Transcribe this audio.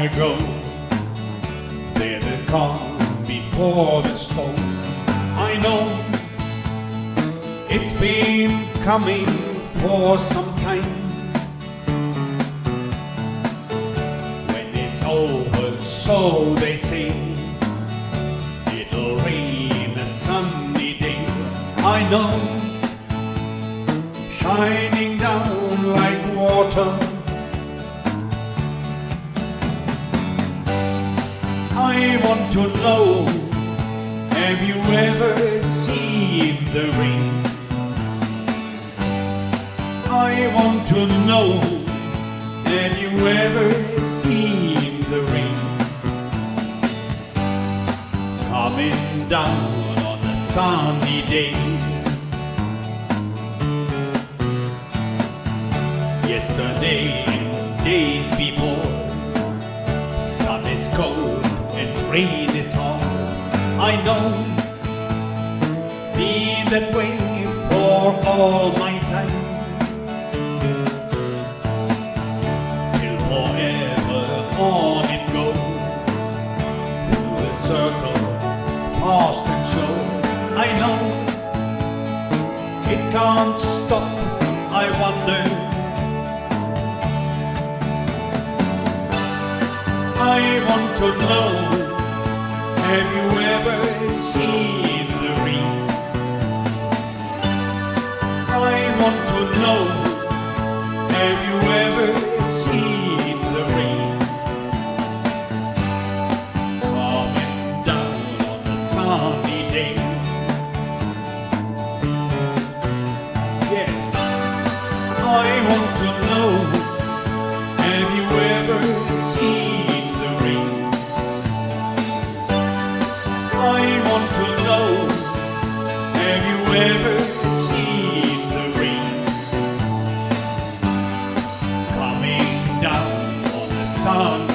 ago. They're the calm before the storm. I know it's been coming for some time. When it's over, so they say, it'll rain a sunny day. I know, shining down like water. I want to know, have you ever seen the rain? I want to know, have you ever seen the rain? Coming down on a sunny day. Yesterday and days before, sun is cold and rain is hard. I know, be that way for all my time, till forever on it goes, through the circle, fast and slow. I know, it can't stop, I wonder. I want to know, have you ever seen the rain? I want to know, have you ever seen the rain? Coming down on a sunny day. Yes, I want to know, have you ever seen the rain? I want to know, have you ever seen the rain? Coming down on the sun.